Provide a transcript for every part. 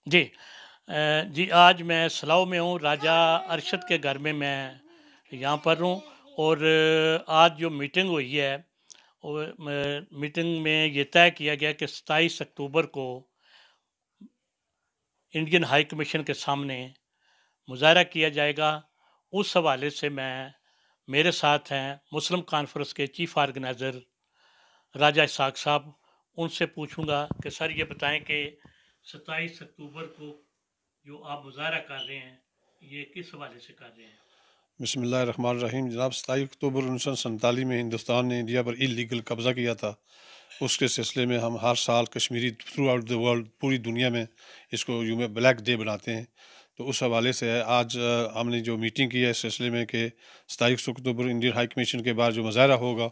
جی جی آج میں سلاؤ میں ہوں، راجہ ارشد کے گھر میں یہاں پر ہوں، اور آج جو میٹنگ ہوئی ہے میٹنگ میں یہ طے کیا گیا کہ 27 اکتوبر کو انڈین ہائی کمیشن کے سامنے مظاہرہ کیا جائے گا۔ اس حوالے سے میرے ساتھ ہیں مسلم کانفرنس کے چیف آرگنائزر راجہ اسحاق صاحب، ان سے پوچھوں گا کہ سر یہ بتائیں کہ 27 اکتوبر کو جو آپ مظاہرہ کر رہے ہیں یہ کس حوالے سے کر رہے ہیں؟ بسم اللہ الرحمن الرحیم۔ جناب 27 اکتوبر 1947 میں ہندوستان نے انڈیا پر لیگل قبضہ کیا تھا۔ اس کے سلسلے میں ہم ہر سال Kashmiri through out the world پوری دنیا میں اس کو یوم بلیک ڈے بناتے ہیں۔ تو اس حوالے سے آج ہم نے جو میٹنگ کی ہے اس سلسلے میں کہ 27 اکتوبر انڈین ہائی کمیشن کے بعد جو مظاہرہ ہوگا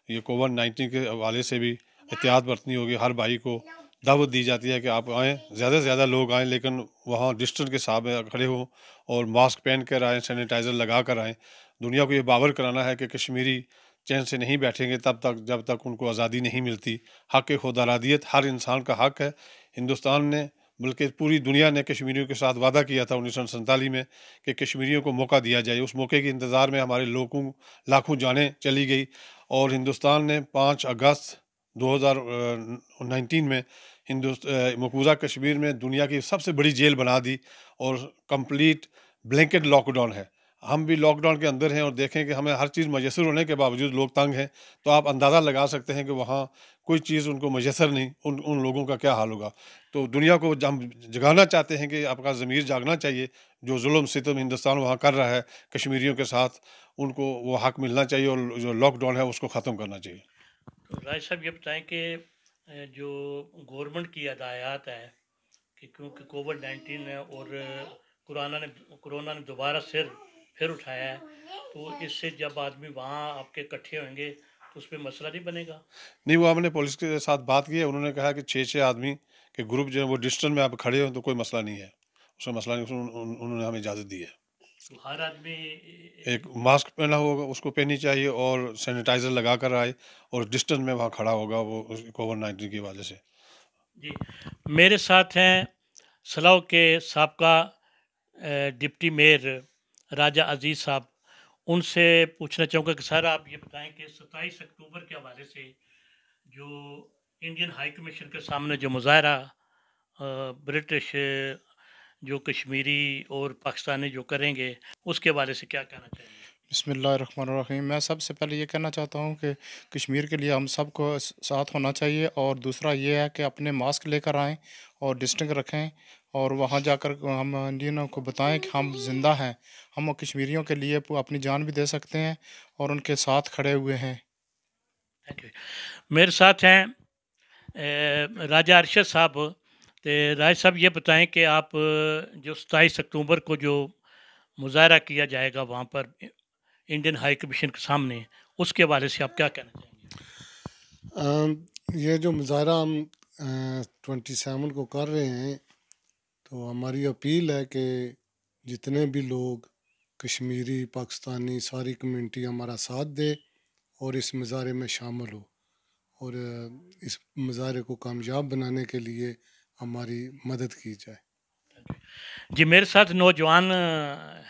یہ کووڈ-19 کے حوالے سے بھی احتیاط برتنی ہوگی۔ ہر بھائی کو دعوت دی جاتی ہے کہ آپ آئیں، زیادہ سے زیادہ لوگ آئیں، لیکن وہاں ڈسٹنس کے ساتھ کھڑے ہوں اور ماسک پہن کر آئیں، سینیٹائزر لگا کر آئیں۔ دنیا کو یہ باور کرانا ہے کہ کشمیری چین سے نہیں بیٹھیں گے تب تک جب تک ان کو آزادی نہیں ملتی۔ حق خود ارادیت ہر انسان کا حق ہے۔ ہندوستان نے بلکہ پوری دنیا نے کشمیریوں کے ساتھ وعدہ کیا تھا 1947 میں کہ کشمیریوں کو موقع دیا جائے۔ اس موقع کے انتظار میں ہمارے لاکھوں جانیں چلی گئی، اور ہندوستان نے 5 اگست 2019 میں مقبوضہ کشمیر میں دنیا کی سب سے بڑی جیل بنا دی، اور کمپلیٹ بلینکٹ لاک ڈاؤن ہے۔ ہم بھی لاک ڈاؤن کے اندر ہیں اور دیکھیں کہ ہمیں ہر چیز میسر ہونے کے باوجود لوگ تنگ ہیں، تو آپ اندازہ لگا سکتے ہیں کہ وہاں کوئی چیز ان کو میسر نہیں، ان لوگوں کا کیا حال ہوگا۔ تو دنیا کو ہم جگانا چاہتے ہیں کہ آپ کا ضمیر جاگنا چاہیے۔ جو ظلم ستم ہندوستان وہاں کر رہا ہے کشمیریوں کے ساتھ، ان کو وہ حق ملنا چاہیے، اور جو لاک ڈاؤن ہے اس کو ختم کرنا چاہیے۔ تو رائے صاحب یہ بتائیں کہ جو گورنمنٹ کی ہدایات ہے کہ کیونکہ کووڈ-19 ہے اور کرونا نے دوبارہ پھر اٹھایا ہے، تو اس سے جب آدمی وہاں آپ کے اکٹھے ہوئیں گے تو اس پہ مسئلہ نہیں بنے گا؟ نہیں، وہ ہم نے پولیس کے ساتھ بات کی ہے، انہوں نے کہا کہ 6 آدمی کے گروپ جو ہے وہ ڈسٹنس میں آپ کھڑے ہوں تو کوئی مسئلہ نہیں ہے، اس میں مسئلہ نہیں، انہوں نے ہمیں اجازت دی ہے۔ تو ہر آدمی ایک ماسک پہنا ہوگا، اس کو پہنی چاہیے، اور سینیٹائزر لگا کر آئے، اور ڈسٹنس میں وہاں کھڑا ہوگا وہ کووڈ-19 کی وجہ سے۔ جی میرے ساتھ ہیں سلاؤ کے سابقہ ڈپٹی میئر راجہ عزیز صاحب، ان سے پوچھنا چاہوں گا کہ سر آپ یہ بتائیں کہ 27 اکتوبر کے حوالے سے جو انڈین ہائی کمیشن کے سامنے جو مظاہرہ برٹش جو کشمیری اور پاکستانی جو کریں گے اس کے حوالے سے کیا کہنا چاہیں گے؟ بسم اللہ الرحمن الرحیم۔ میں سب سے پہلے یہ کہنا چاہتا ہوں کہ کشمیر کے لیے ہم سب کو ساتھ ہونا چاہیے، اور دوسرا یہ ہے کہ اپنے ماسک لے کر آئیں اور ڈسٹنس رکھیں، اور وہاں جا کر ہم انڈینوں کو بتائیں کہ ہم زندہ ہیں، ہم کشمیریوں کے لیے اپنی جان بھی دے سکتے ہیں اور ان کے ساتھ کھڑے ہوئے ہیں۔ Thank you. میرے ساتھ ہیں راجہ ارشد صاحب۔ راج صاحب یہ بتائیں کہ آپ جو 27 اکتوبر کو جو مظاہرہ کیا جائے گا وہاں پر انڈین ہائی کمیشن کے سامنے، اس کے حوالے سے آپ کیا کہنا چاہیں گے؟ یہ جو مظاہرہ ہم 27 کو کر رہے ہیں، تو ہماری اپیل ہے کہ جتنے بھی لوگ کشمیری پاکستانی ساری کمیونٹی ہمارا ساتھ دے اور اس مظاہرے میں شامل ہو، اور اس مظاہرے کو کامیاب بنانے کے لیے ہماری مدد کی جائے۔ جی میرے ساتھ نوجوان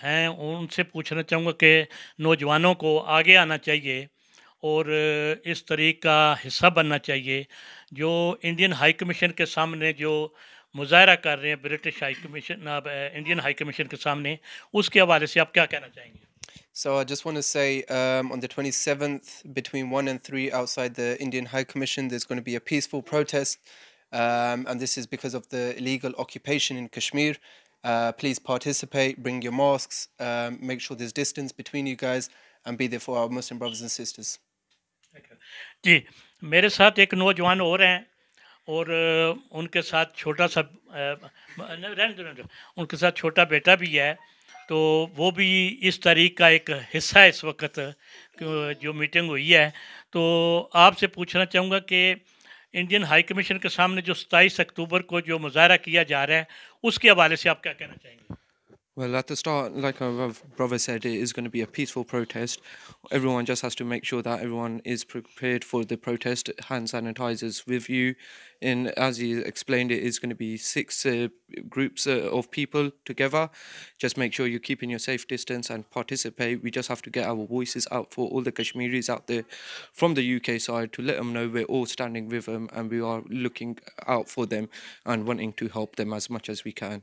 ہیں، ان سے پوچھنا چاہوں گا کہ نوجوانوں کو آگے آنا چاہیے اور اس طریق کا حصہ بننا چاہیے جو انڈین ہائی کمیشن کے سامنے جو مظاہرہ کر رہے ہیں British high commission Indian high commission کے سامنے، اس کے حوالے سے آپ کیا کہنا چاہیں گے؟ So I just want to say on the 27th between 1 and 3 outside the Indian High Commission there's going to be a peaceful protest, and this is because of the illegal occupation in Kashmir. Please participate, bring your masks, make sure there's distance between you guys, and be there for our Muslim brothers and sisters. جی میرے ساتھ ایک نوجوان اور ہیں، اور ان کے ساتھ چھوٹا سا ان کے ساتھ چھوٹا بیٹا بھی ہے، تو وہ بھی اس تاریخ کا ایک حصہ ہے اس وقت جو میٹنگ ہوئی ہے۔ تو آپ سے پوچھنا چاہوں گا کہ انڈین ہائی کمیشن کے سامنے جو 27 اکتوبر کو جو مظاہرہ کیا جا رہا ہے اس کے حوالے سے آپ کیا کہنا چاہیں گے؟ Well, at the start, like our brother said, it is going to be a peaceful protest. Everyone just has to make sure that everyone is prepared for the protest. Hand sanitizers with you. And as he explained, it is going to be 6 groups of people together. Just make sure you're keeping your safe distance and participate. We just have to get our voices out for all the Kashmiris out there from the UK side to let them know we're all standing with them and we are looking out for them and wanting to help them as much as we can.